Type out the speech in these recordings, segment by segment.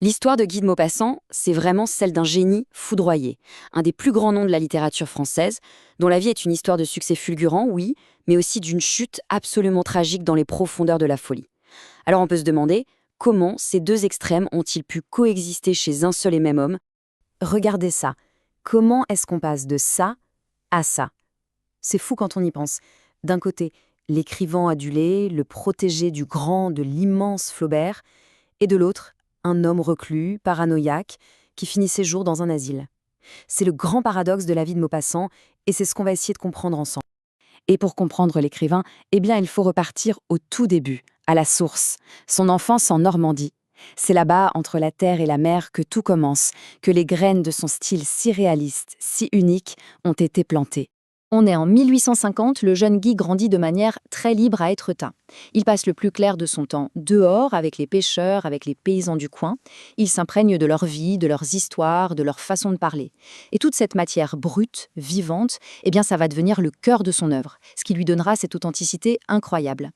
L'histoire de Guy de Maupassant, c'est vraiment celle d'un génie foudroyé, un des plus grands noms de la littérature française, dont la vie est une histoire de succès fulgurant, oui, mais aussi d'une chute absolument tragique dans les profondeurs de la folie. Alors on peut se demander, comment ces deux extrêmes ont-ils pu coexister chez un seul et même homme? Regardez ça. Comment est-ce qu'on passe de ça à ça? C'est fou quand on y pense. D'un côté, l'écrivain adulé, le protégé du grand, de l'immense Flaubert, et de l'autre, un homme reclus, paranoïaque, qui finit ses jours dans un asile. C'est le grand paradoxe de la vie de Maupassant, et c'est ce qu'on va essayer de comprendre ensemble. Et pour comprendre l'écrivain, eh bien, il faut repartir au tout début, à la source, son enfance en Normandie. C'est là-bas, entre la terre et la mer, que tout commence, que les graines de son style si réaliste, si unique, ont été plantées. On est en 1850, le jeune Guy grandit de manière très libre à Étretat. Il passe le plus clair de son temps dehors, avec les pêcheurs, avec les paysans du coin. Il s'imprègne de leur vie, de leurs histoires, de leur façon de parler. Et toute cette matière brute, vivante, eh bien ça va devenir le cœur de son œuvre, ce qui lui donnera cette authenticité incroyable.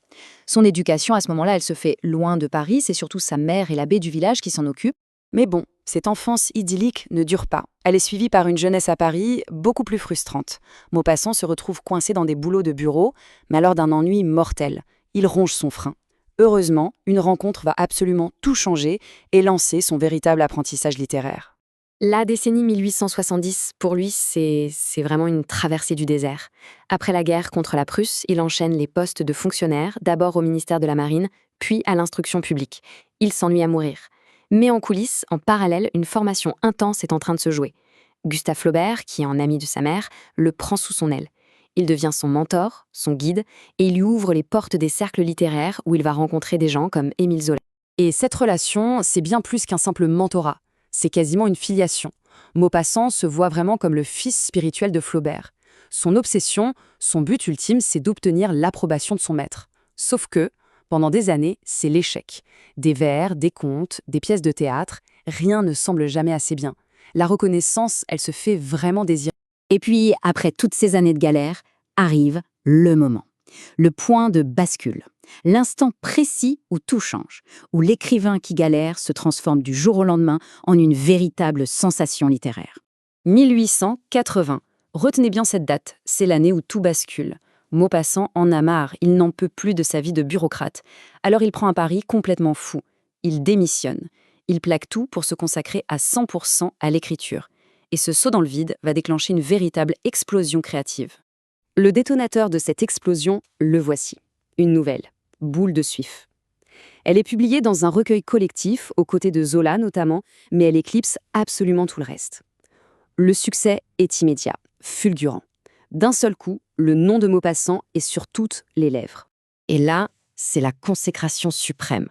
Son éducation, à ce moment-là, elle se fait loin de Paris, c'est surtout sa mère et l'abbé du village qui s'en occupent. Mais bon, cette enfance idyllique ne dure pas. Elle est suivie par une jeunesse à Paris beaucoup plus frustrante. Maupassant se retrouve coincé dans des boulots de bureau, mais alors d'un ennui mortel. Il ronge son frein. Heureusement, une rencontre va absolument tout changer et lancer son véritable apprentissage littéraire. La décennie 1870, pour lui, c'est vraiment une traversée du désert. Après la guerre contre la Prusse, il enchaîne les postes de fonctionnaire, d'abord au ministère de la Marine, puis à l'instruction publique. Il s'ennuie à mourir. Mais en coulisses, en parallèle, une formation intense est en train de se jouer. Gustave Flaubert, qui est un ami de sa mère, le prend sous son aile. Il devient son mentor, son guide, et il lui ouvre les portes des cercles littéraires où il va rencontrer des gens comme Émile Zola. Et cette relation, c'est bien plus qu'un simple mentorat. C'est quasiment une filiation. Maupassant se voit vraiment comme le fils spirituel de Flaubert. Son obsession, son but ultime, c'est d'obtenir l'approbation de son maître. Sauf que, pendant des années, c'est l'échec. Des vers, des contes, des pièces de théâtre, rien ne semble jamais assez bien. La reconnaissance, elle se fait vraiment désirer. Et puis, après toutes ces années de galère, arrive le moment. Le point de bascule. L'instant précis où tout change, où l'écrivain qui galère se transforme du jour au lendemain en une véritable sensation littéraire. 1880. Retenez bien cette date, c'est l'année où tout bascule. Maupassant en a marre, il n'en peut plus de sa vie de bureaucrate. Alors il prend un pari complètement fou. Il démissionne. Il plaque tout pour se consacrer à 100% à l'écriture. Et ce saut dans le vide va déclencher une véritable explosion créative. Le détonateur de cette explosion, le voici. Une nouvelle, Boule de Suif. Elle est publiée dans un recueil collectif, aux côtés de Zola notamment, mais elle éclipse absolument tout le reste. Le succès est immédiat, fulgurant. D'un seul coup, le nom de Maupassant est sur toutes les lèvres. Et là, c'est la consécration suprême.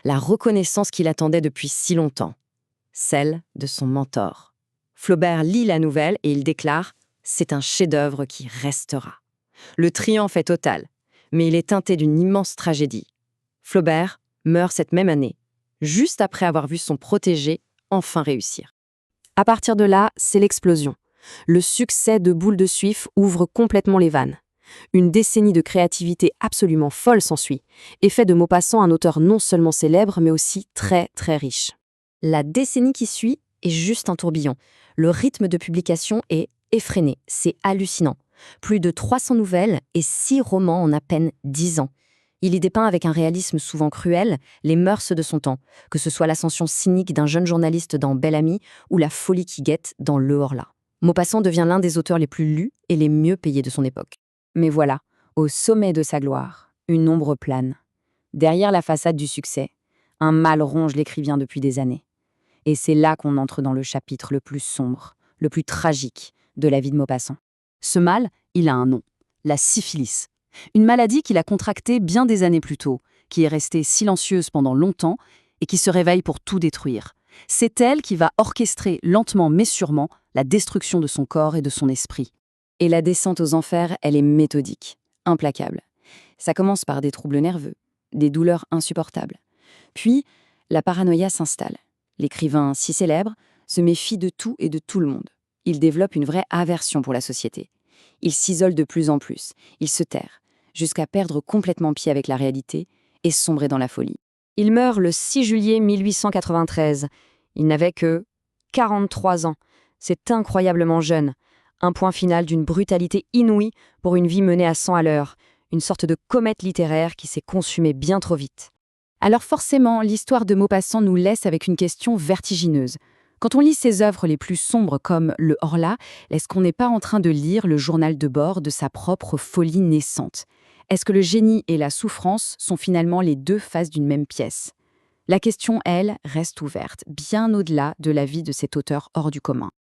La reconnaissance qu'il attendait depuis si longtemps. Celle de son mentor. Flaubert lit la nouvelle et il déclare « C'est un chef-d'œuvre qui restera ». Le triomphe est total, mais il est teinté d'une immense tragédie. Flaubert meurt cette même année, juste après avoir vu son protégé enfin réussir. À partir de là, c'est l'explosion. Le succès de Boule de Suif ouvre complètement les vannes. Une décennie de créativité absolument folle s'ensuit, et fait de Maupassant un auteur non seulement célèbre, mais aussi très très riche. La décennie qui suit est juste un tourbillon. Le rythme de publication est effréné, c'est hallucinant. Plus de 300 nouvelles et 6 romans en à peine 10 ans. Il y dépeint avec un réalisme souvent cruel les mœurs de son temps, que ce soit l'ascension cynique d'un jeune journaliste dans Bel Ami ou la folie qui guette dans Le Horla. Maupassant devient l'un des auteurs les plus lus et les mieux payés de son époque. Mais voilà, au sommet de sa gloire, une ombre plane. Derrière la façade du succès, un mal ronge l'écrivain depuis des années. Et c'est là qu'on entre dans le chapitre le plus sombre, le plus tragique de la vie de Maupassant. Ce mal, il a un nom, la syphilis. Une maladie qu'il a contractée bien des années plus tôt, qui est restée silencieuse pendant longtemps et qui se réveille pour tout détruire. C'est elle qui va orchestrer lentement mais sûrement la destruction de son corps et de son esprit. Et la descente aux enfers, elle est méthodique, implacable. Ça commence par des troubles nerveux, des douleurs insupportables. Puis, la paranoïa s'installe. L'écrivain si célèbre se méfie de tout et de tout le monde. Il développe une vraie aversion pour la société. Il s'isole de plus en plus, il se terre, jusqu'à perdre complètement pied avec la réalité et sombrer dans la folie. Il meurt le 6 juillet 1893. Il n'avait que 43 ans. C'est incroyablement jeune. Un point final d'une brutalité inouïe pour une vie menée à 100 à l'heure. Une sorte de comète littéraire qui s'est consumée bien trop vite. Alors forcément, l'histoire de Maupassant nous laisse avec une question vertigineuse. Quand on lit ses œuvres les plus sombres comme Le Horla, est-ce qu'on n'est pas en train de lire le journal de bord de sa propre folie naissante? Est-ce que le génie et la souffrance sont finalement les deux faces d'une même pièce? La question, elle, reste ouverte, bien au-delà de la vie de cet auteur hors du commun.